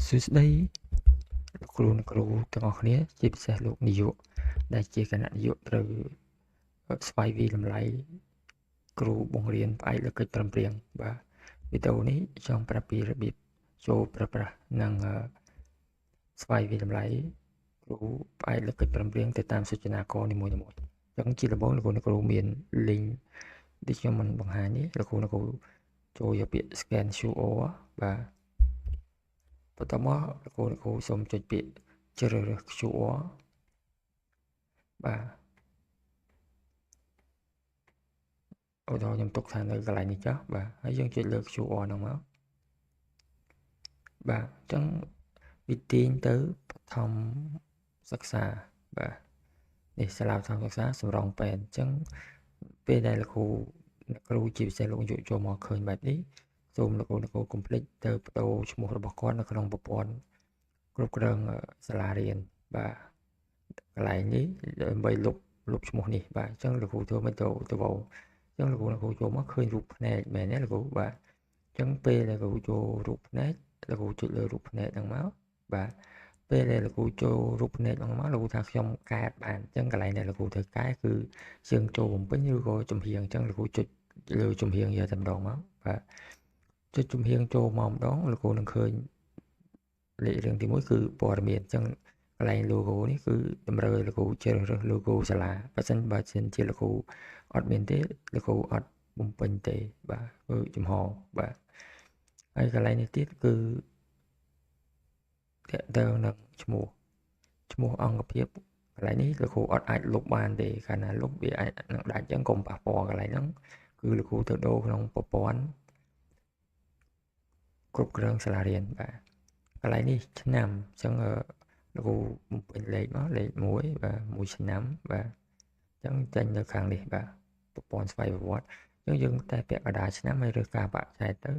សួស្តីលោកគ្រូអ្នកគ្រូទាំងអស់គ្នាជាពិសេសលោកនាយកដែលជាគណៈនាយកត្រូវស្វ័យវិតម្លៃគ្រូបង្រៀនផ្អែកលើកិច្ចព្រមព្រៀងបាទវីដេអូនេះចង់ប្រាប់ពីរបៀបចូលប្រើប្រាស់និងស្វ័យវិតម្លៃគ្រូផ្អែកលើកិច្ចព្រមព្រៀងទៅតាមសូចនាករនីមួយៗអញ្ចឹងជាដំបូងលោកគ្រូមាន link ដែលខ្ញុំមិនបង្ហាញនេះលោកគ្រូចូលយកពាក្យ scan QR បាទបន្ទាប់មកលោកគ្រូសូមចុចពាក្យជ្រើសរើស QR បាទឧទាហរណ៍ខ្ញុំទុកថានៅកន្លែងនេះចុះបាទហើយយើងចុចលើ QR ហ្នឹងមកបាទអញ្ចឹងវាទាញទៅបឋមសិក្សាបាទនេះសាលាបឋមសិក្សាសម្រងពេទ្យអញ្ចឹងពេលដែលលោកគ្រូជាពិសេសលោកយុចូលមកឃើញបែបនេះសូមលោកគ្រូកុំភ្លេចទៅបដូរឈ្មោះរបស់គាត់នៅក្នុងប្រព័ន្ធគ្រប់គ្រងសាលារៀនបាទកន្លែងនេះដើម្បីលុបឈ្មោះនេះបាទអញ្ចឹងលោកគ្រូធ្វើមិនទៅវងអញ្ចឹងលោកគ្រូចូលមកឃើញរូបភ្នែកមែនទេលោកគ្រូបាទអញ្ចឹងពេលដែលលោកគ្រូចូលរូបភ្នែកលោកគ្រូចុចលើរូបភ្នែកហ្នឹងមកបាទពេលដែលលោកគ្រូចូលរូបភ្នែកហ្នឹងមកលោកគ្រូថាខ្ញុំកែបានអញ្ចឹងកន្លែងដែលលោកគ្រូធ្វើកែគឺជើងចូលបំពេញឬក៏ចំហៀងអញ្ចឹងលោកគ្រូចុចលើចំហៀងយកតែម្ដងមកបាទចុចចំហៀងចូលមកម្ដងលោកគ្រូនឹងឃើញលេខរៀងទី1គឺព័ត៌មានអញ្ចឹងកន្លែង logo នេះគឺតម្រូវឲ្យលោកគ្រូជ្រើសរើស logo សាលាបើសិនជាលោកគ្រូអត់មានទេលោកគ្រូអត់បំពេញទេបាទគឺចំហបាទហើយកន្លែងនេះទៀតគឺតើទៅនឹងឈ្មោះអង្គភាពកន្លែងនេះលោកគ្រូអត់អាចលុបបានទេកាលណាលុបវាអាចនឹងដាច់អញ្ចឹងកុំប៉ះពាល់កន្លែងហ្នឹងគឺលោកគ្រូទៅដូរក្នុងប្រព័ន្ធគ្រប់គ្រងសាលារៀនបាទកន្លែងនេះឆ្នាំអញ្ចឹងលោកគ្រូបំពេញលេខមកលេខ1បាទ1ឆ្នាំបាទអញ្ចឹងចេញនៅខាងនេះបាទប្រព័ន្ធស្វ័យប្រវត្តិអញ្ចឹងយើងតែពាក់កណ្ដាលឆ្នាំហើយរើសការបាក់ចែកទៅ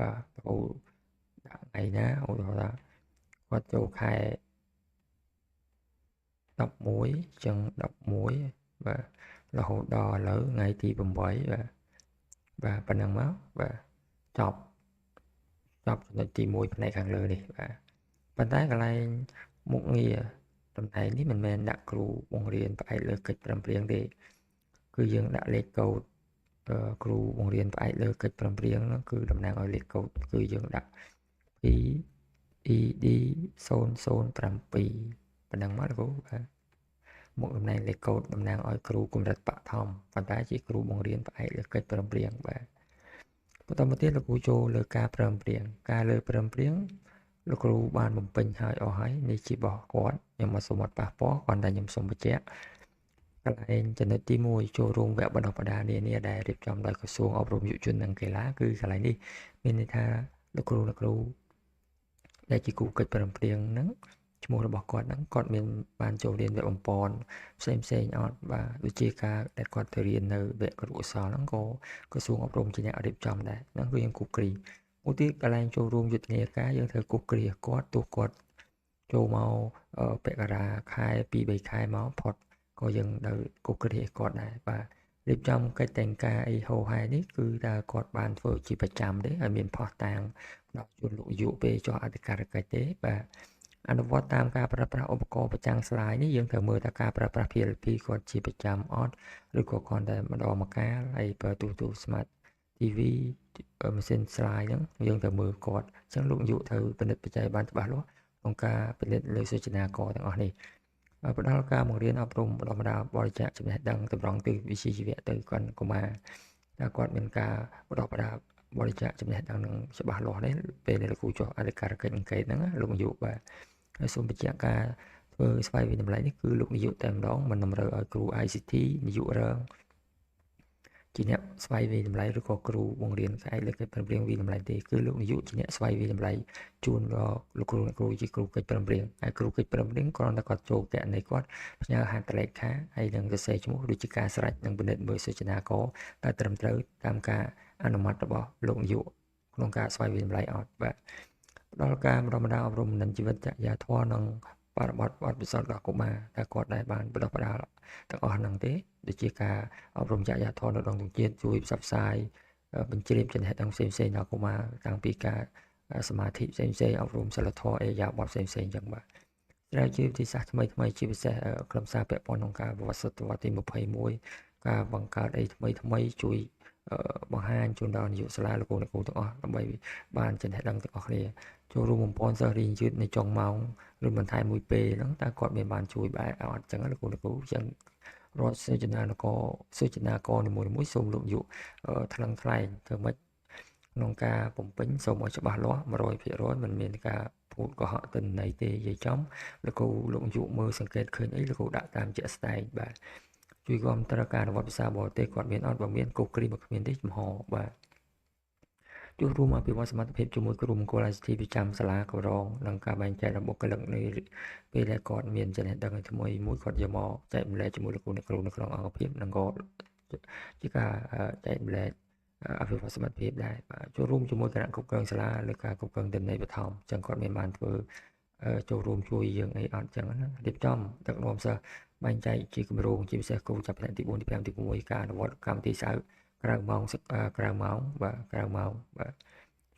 បាទលោកគ្រូដាក់ថ្ងៃណាឧទាហរណ៍ថាគាត់ចូលខែ11អញ្ចឹង11បាទរហូតដល់ឥឡូវថ្ងៃទី8បាទប៉ុណ្ណឹងមកបាទចប់ចំណុចទី1ផ្នែកខាងលើនេះបាទប៉ុន្តែកន្លែងមុខងារតំណែងនេះមិនមែនដាក់គ្រូបង្រៀនផ្អែកលើកិច្ចព្រមព្រៀងទេគឺយើងដាក់លេខកូដគ្រូបង្រៀនផ្អែកលើកិច្ចព្រមព្រៀងហ្នឹងគឺតំណាងឲ្យលេខកូដគឺយើងដាក់ PED 007ប៉ុណ្ណឹងមកគ្រូបាទមកតំណែងលេខកូដតំណាងឲ្យគ្រូកម្រិតបឋមប៉ុន្តែជាគ្រូបង្រៀនផ្អែកលើកិច្ចព្រមព្រៀងបាទបន្តមកទៀតលោកគ្រូចូលលើការព្រមព្រៀងការលើព្រមព្រៀងលោកគ្រូបានបំពេញហើយនេះជារបស់គាត់ខ្ញុំមកសូមអត់ប៉ះពាល់គ្រាន់តែខ្ញុំសូមបញ្ជាក់កន្លែងចំណុចទី1ចូលរួមវគ្គបណ្ដុះបណ្ដាលនានាដែលរៀបចំដោយក្រសួងអប់រំយុវជននិងកីឡាគឺកន្លែងនេះមានន័យថាលោកគ្រូដែលជាគូកិច្ចព្រមព្រៀងហ្នឹងឈ្មោះរបស់គាត់ហ្នឹងគាត់មានបានចូលរៀនវគ្គបំពន់ផ្សេងអត់បាទដូចជាការដែលគាត់ទៅរៀននៅវគ្គគរុកោសល្យហ្នឹងក៏ក្រសួងអប់រំជាអ្នករៀបចំដែរហ្នឹងគឺយើងគូគ្រីឧទាហរណ៍កន្លែងចូលរួមយុទ្ធនាការយើងត្រូវគូគ្រីគាត់ទោះគាត់ចូលមកពាក់កណ្ដាលខែ 2-3 ខែមកផុតក៏យើងនៅគូគ្រីគាត់ដែរបាទរៀបចំកិច្ចតែងការអីហោហែនេះគឺតើគាត់បានធ្វើជាប្រចាំទេហើយមានផុសតាងដល់ជួនលោកយុពេលចុះអធិការកិច្ចទេបាទអនុវត្តតាមការប្រើប្រាស់ឧបករណ៍ប្រចាំងស្លាយនេះយើងត្រូវមើលថាការប្រើប្រាស់ PLP គាត់ជាប្រចាំអត់ឬក៏គ្រាន់តែម្ដងម្កាលហើយប្រើទូ Smart TV ម៉ាស៊ីនស្លាយហ្នឹងយើងត្រូវមើលគាត់អញ្ចឹងលោកយុត្រូវពិនិត្យបច្ចេកបានច្បាស់លាស់ក្នុងការពិនិត្យលើសូចនាករទាំងអស់នេះផ្ដល់ការបង្រៀនអប់រំបណ្ដុះបណ្ដាលបរិច្ចាគចំណេះដឹងតម្រង់ទិសវិជ្ជាជីវៈទៅកុមារតើគាត់មានការបណ្ដុះបណ្ដាលបរិច្ចាគចំណេះដឹងនឹងច្បាស់លាស់នេះពេលដែលលោកគ្រូចុះអធិការកិច្ចអង្កេតហ្នឹងលោកនាយកបាទហើយសូមបញ្ជាក់ការធ្វើស្វ័យវិតម្លៃនេះគឺលោកនាយកតែម្ដងមិនតម្រូវឲ្យគ្រូ ICT នាយករងជាអ្នកស្វ័យវិតម្លៃឬក៏គ្រូបង្រៀនផ្នែកលើកិច្ចព្រមព្រៀងវិតម្លៃទេគឺលោកនាយកជាអ្នកស្វ័យវិតម្លៃជូនដល់លោកគ្រូជាគ្រូកិច្ចព្រមព្រៀងហើយគ្រូកិច្ចព្រមព្រៀងគ្រាន់តែគាត់ចូលកណនីគាត់ផ្ញើហត្ថលេខាហើយនឹងសរសេរឈ្មោះដូចជាការស្រេចនិងពិនិត្យមើលសូចនាករតែត្រឹមត្រូវតាមការអនុម័តរបស់លោកនាយកក្នុងការស្វ័យវិតម្លៃអត់បាទផ្ដល់ការបណ្ដុះបណ្ដាលអប់រំនិងជីវិតចរិយាធម៌និងបរិបទបទពិសោធន៍របស់កុមារតែគាត់ដែលបានបណ្ដុះបណ្ដាលទាំងអស់ហ្នឹងទេដូចជាការអប់រំចរិយាធម៌នៅក្នុងទង់ជាតិជួយផ្សព្វផ្សាយបញ្ជ្រាបចំណេះដឹងផ្សេងៗដល់កុមារតាំងពីការ សមាធិផ្សេងអប់រំសិលធម៌អេយ៉ាបទផ្សេងអញ្ចឹងបាទស្រាវជ្រាវវិធីសាស្ត្រថ្មីជាពិសេសខ្លឹមសារពាក់ព័ន្ធក្នុងការវិវត្តសតវត្សទី21ការបង្កើតអីថ្មីជួយបង្ហាញជូនដល់នាយកសាលាលោកគ្រូទាំងអស់ដើម្បីបានចំណេះដឹងទាំងអស់គ្នាចូលរួមបំពេញសិស្សរៀនយឺតនៅចុងម៉ោងឬបន្ថែមមួយពេលហ្នឹងតើគាត់មានបានជួយបែបអត់អញ្ចឹងលោកគ្រូអញ្ចឹងរដ្ឋសេចក្ដីសូចនាករនីមួយសូមលោកយុថ្លឹងថ្លែងធ្វើម៉េចក្នុងការបំពេញសូមឲ្យច្បាស់លាស់ 100% មិនមានការพูดកុហកទិន្នន័យទេនិយាយចំលោកយុមើលសង្កេតឃើញអីលោកដាក់តាមជាក់ស្ដែងបាទជួយគ្រប់គ្រងការអនុវត្តភាសាបរទេសគាត់មានអត់បើមានគោលគ្រីមកគ្មានទេចំហបាទចូលរួមអភិវឌ្ឍសមត្ថភាពជាមួយគ្រូមង្គល ICT ប្រចាំសាលាក៏រងនិងការបែងចែករបស់បុគ្គលិកនៅពេលដែលគាត់មានចំណេះដឹងថ្មីមួយគាត់យកមកចែកម្លែកជាមួយលោកគ្រូនៅក្នុងអង្គភាពនិងក៏ជាការចែកម្លែកអភិវឌ្ឍសមត្ថភាពដែរបាទចូលរួមជាមួយគណៈគ្រប់គ្រងសាលាលើការគ្រប់គ្រងទិន្នន័យបឋមអញ្ចឹងគាត់មានបានធ្វើចូលរួមជួយយើងអីអត់អញ្ចឹងណារៀបចំដឹកនាំសិស្សបែងចែកជាគម្រោងជាពិសេសគ្រូចាប់ផ្នែកទី4ទី5ទី6ការអនុវត្តកម្មវិធីសៅក្រៅម៉ោងក្រៅម៉ោងបាទ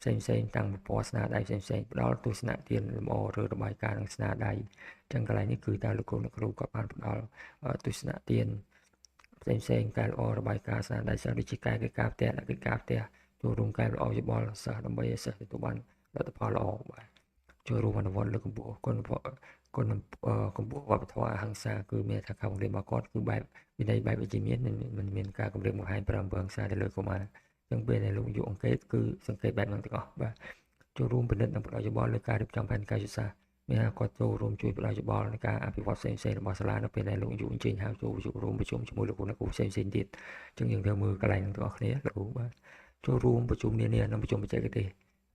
ផ្សេងតាំងពណ៌ស្នាដៃផ្សេងផ្ដល់ទស្សនៈទានលម្អឬរបាយការណ៍នឹងស្នាដៃអញ្ចឹងកន្លែងនេះគឺតើលោកគ្រូគាត់បានផ្ដល់ទស្សនៈទានផ្សេងកែលម្អរបាយការណ៍ស្នាដៃសិស្សដូចជាការផ្ទះចូលរួមកែលម្អយោបល់សិស្សដើម្បីឲ្យសិស្សទទួលបានលទ្ធផលល្អបាទចូលរួមអនុវត្តលើកកម្ពស់កម្ពុជាវប្បធម៌អហិង្សាគឺមានថាការបង្រៀនរបស់គាត់គឺបែបវិន័យបែបវិជ្ជមានមិនមានការគម្រាមកំហែងប្រឹងប្រែងសារទៅលើកុមារអញ្ចឹងពេលដែលលោកយុអង្កេតគឺសង្កេតបែបហ្នឹងទាំងអស់បាទចូលរួមពិនិត្យនិងផ្ដល់យោបល់លើការរៀបចំផែនការយុទ្ធសាស្ត្រមានគាត់ចូលរួមជួយផ្ដល់យោបល់ในការអភិវឌ្ឍផ្សេងរបស់សាលានៅពេលដែលលោកយុអញ្ជើញហៅចូលរួមប្រជុំជាមួយលោកគ្រូផ្សេងទៀតអញ្ចឹងយើងត្រូវមើលកន្លែងហ្នឹងទាំងអស់គ្នាលោកគ្រូបាទចូលរួមប្រជុំនានានិងប្រជុំបច្ចេកទេស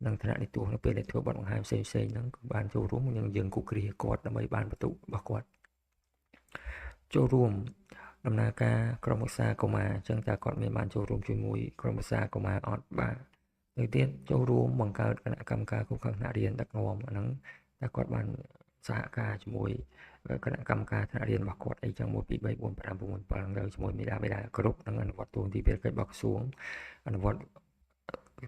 និងថ្នាក់និទាននៅពេលដែលធ្វើបទបង្ហាញផ្សេងហ្នឹងគឺបានចូលរួមយើងគូគ្រាគាត់ដើម្បីបានបន្ទុករបស់គាត់ចូលរួមដំណើរការក្រុមប្រឹក្សាកុមារអញ្ចឹងតើគាត់មានបានចូលរួមជាមួយក្រុមប្រឹក្សាកុមារអត់បាទទៅទៀតចូលរួមបង្កើតគណៈកម្មការគ្រប់គ្រងថ្នាក់រៀនដឹកនាំអាហ្នឹងតើគាត់បានសហការជាមួយគណៈកម្មការថ្នាក់រៀនរបស់គាត់អីចឹង1 2 3 4 5 6 7ទៅជាមួយមេដាគ្រប់និងអនុវត្តទូនទីភារកិច្ចរបស់ក្រសួងអនុវត្ត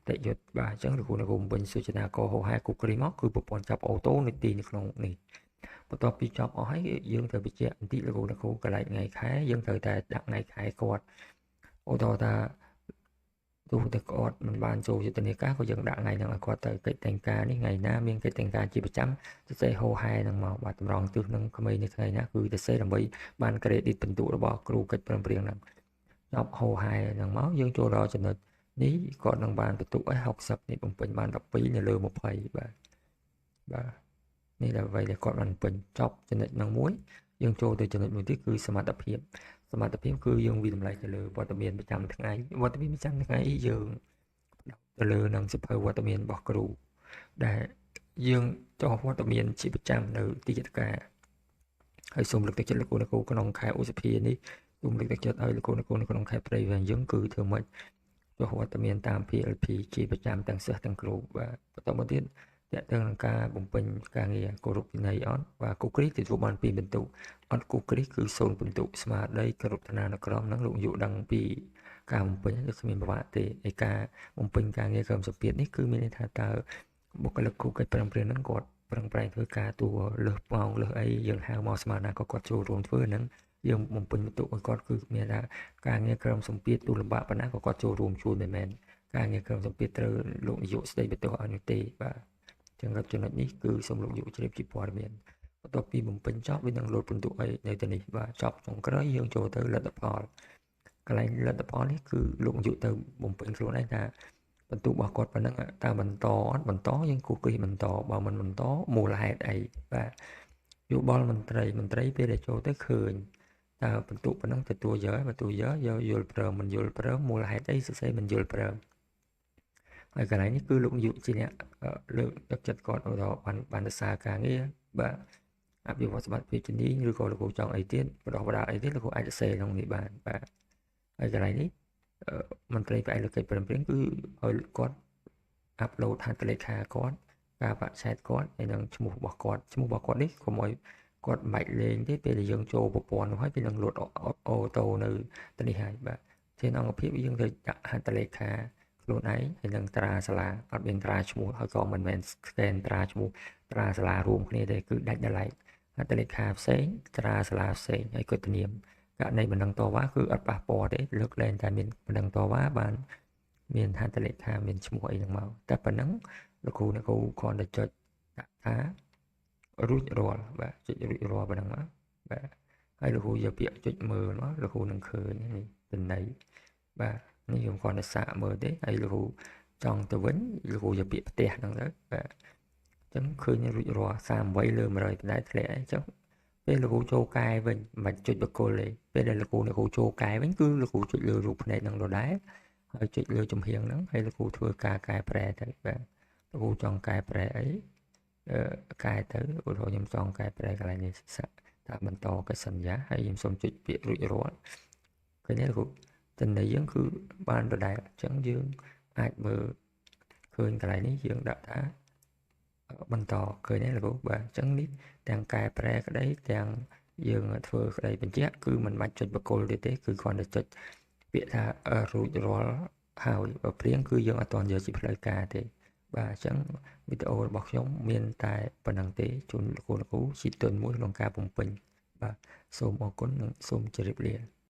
តិយុត្តបាទអញ្ចឹងលោកគ្រូបំពេញសូចនាករហោហែគូគ្រីមកគឺប្រព័ន្ធចាប់អូតូនីតិនៅក្នុងនេះបន្ទាប់ពីចប់អស់ហើយយើងត្រូវបញ្ជាក់បន្តិចលោកគ្រូកន្លែងថ្ងៃខែយើងត្រូវតែដាក់ថ្ងៃខែគាត់ឧទាហរណ៍ថាទោះតែគាត់មិនបានចូលយុទ្ធនាការក៏យើងដាក់ថ្ងៃហ្នឹងឲ្យគាត់ទៅកិច្ចតែងការនេះថ្ងៃណាមានកិច្ចតែងការជាប្រចាំទៅសេហោហែហ្នឹងមកបាទតម្រង់ទិសនឹងក្មេងនៅថ្ងៃណាគឺទៅសេដើម្បីបាន credit ពិន្ទុរបស់គ្រូកិច្ចប្រឹងប្រែងហ្នឹងចប់ហោហែហ្នឹងមកយើងចូលដល់ចំណុចនេះគាត់នឹងបានបន្ទុកឲ្យ60នេះបំពេញបាន12នៅលើ20បាទនេះដែលអ្វីដែលគាត់បានបំពេញចប់ចំណុចហ្នឹងមួយយើងចូលទៅចំណុចមួយទៀតគឺសមត្ថភាពគឺយើងវិតម្លៃទៅលើវត្តមានប្រចាំថ្ងៃយើងទៅលើនឹងសភៅវត្តមានរបស់គ្រូដែលយើងចុះវត្តមានជាប្រចាំនៅទីយត្តការហើយសូមលើកទឹកចិត្តលោកគ្រូក្នុងខែឧសភានេះសូមលើកទឹកចិត្តឲ្យលោកគ្រូនៅក្នុងខែព្រៃវែងយើងគឺធ្វើម៉េចចុះវត្តមានតាម PLP ជាប្រចាំទាំងសិស្សទាំងគ្រូបាទបន្តមកទៀតតើនឹងការបំពេញការងារគោរពវិន័យអត់បាទគូគ្រីទទួលបាន2បន្ទុកអត់គូគ្រីគឺ0បន្ទុកស្មារតីគោរពឋានានុក្រមនឹងលោកយុដឹងពីការបំពេញគឺគ្មានប្រវត្តិទេឯការបំពេញការងារក្រមសម្ពាធនេះគឺមានន័យថាតើបុគ្គលិកគូកិច្ចប្រឹងប្រែងហ្នឹងគាត់ប្រឹងប្រែងធ្វើការតួលើសប៉ោងលើសអីយើងហៅមកស្មានណាក៏គាត់ចូលរួមធ្វើហ្នឹងយើងបំពេញបន្ទុកឲ្យគាត់គឺមានថាការងារក្រមសម្ពាធទូលំបាកប៉ុណ្ណាក៏គាត់ចូលរួមជួយមិនមែនការងារក្រមសម្ពាធត្រូវលោកនាយកស្ដីបន្ទោសឲ្យនោះទេបាទចឹងចំណុចនេះគឺសូមលោកយុជ្រាបជាព័ត៌មានបន្ទាប់ពីបំពេញចប់វានឹងលោតបន្ទុកឲ្យនៅទីនេះបាទចប់ចុងក្រោយយើងចូលទៅលទ្ធផលកន្លែងលទ្ធផលនេះគឺលោកយុទៅបំពេញខ្លួនឯងថាបន្ទុករបស់គាត់ប៉ុណ្ណឹងតើបន្តអត់បន្តយើងគូគិះបន្តបើមិនបន្តមូលហេតុអីបាទយោបល់មន្ត្រីពេលដែលចូលទៅឃើញតើបន្ទុកប៉ុណ្ណឹងទទួលយកយល់ព្រមមិនយល់ព្រមមូលហេតុអីសរសេរមិនយល់ព្រមហើយកន្លែងនេះគឺលោកយុជាអ្នកលើកទឹកចិត្តគាត់ឲ្យបានទៅសារការងារបាទអភិវឌ្ឍសមត្ថភាពជំនាញឬក៏លោកគ្រូចង់អីទៀតបដោះបដាអីទៀតលោកគ្រូអាចសរសេរក្នុងនេះបានបាទហើយកន្លែងនេះមន្ត្រីផ្អែកលើកិច្ចប្រឹងប្រែងគឺឲ្យគាត់អាប់ឡូតហត្ថលេខាគាត់ការបាក់ឆែតគាត់ហើយនឹងឈ្មោះរបស់គាត់នេះកុំឲ្យគាត់មិនបាច់លេងទេពេលដែលយើងចូលប្រព័ន្ធនោះហើយវានឹងលោតអូតូនៅទីនេះហើយបាទជាអង្គភាពយើងត្រូវដាក់ហត្ថលេខា ខ្លួនឯងហើយនឹងត្រាសាលាអត់មានត្រាឈ្មោះហើយក៏មិនមែន scan ត្រាឈ្មោះត្រាសាលារួមគ្នាទេគឺដាច់ដោយឡែកហត្ថលេខាផ្សេងត្រាសាលាផ្សេងហើយគុណនាមករណីបណ្ដឹងតវ៉ាគឺអត់ប៉ះពាល់ទេលើកលែងតែមានបណ្ដឹងតវ៉ាបានមានហត្ថលេខាមានឈ្មោះអីហ្នឹងមកតែប៉ុណ្ណឹងលោកគ្រូគ្រាន់តែចុចដាក់ថារួចរាល់បាទចុចរួចរាល់ប៉ុណ្ណឹងមកបាទហើយលោកគ្រូយកពាក្យចុចមើលមកលោកគ្រូនឹងឃើញនេះតំណែងបាទនេះខ្ញុំគ្រាន់តែសាកមើលទេហើយលោកគ្រូចង់ទៅវិញលោកគ្រូយកពាក្យផ្ទះហ្នឹងទៅបាទអញ្ចឹងឃើញរួចរាល់38លើ100បណ្ដែលធ្លាក់អញ្ចឹងពេលលោកគ្រូចូលកែវិញមិនចុចបកគលទេពេលដែលលោកគ្រូចូលកែវិញគឺលោកគ្រូចុចលើរូបភ្នែកហ្នឹងដដែលហើយចុចលើចំហៀងហ្នឹងហើយលោកគ្រូធ្វើការកែប្រែទៅបាទលោកគ្រូចង់កែប្រែអីកែទៅឧទាហរណ៍ខ្ញុំចង់កែប្រែកន្លែងនេះថាបន្តកិច្ចសន្យាហើយខ្ញុំសូមចុចពាក្យរួចរាល់ឃើញទេលោកគ្រូតំណែងយើងគឺបានដដែលអញ្ចឹងយើងអាចមើលឃើញកន្លែងនេះយើងដាក់ថាបន្តឃើញទេលោកគ្រូបាទអញ្ចឹងនេះទាំងកែប្រែក្តីទាំងយើងធ្វើក្តីបញ្ជាក់គឺមិនបាច់ចុចបកគលទៀតទេគឺគ្រាន់តែចុចពាក្យថារួចរាល់ហើយព្រៀងគឺយើងអត់ទាន់យកជាផ្លូវការទេបាទអញ្ចឹងវីដេអូរបស់ខ្ញុំមានតែប៉ុណ្្នឹងទេជូនលោកគ្រូជីទុនមួយក្នុងការបំពេញបាទសូមអរគុណនិងសូមជម្រាបលា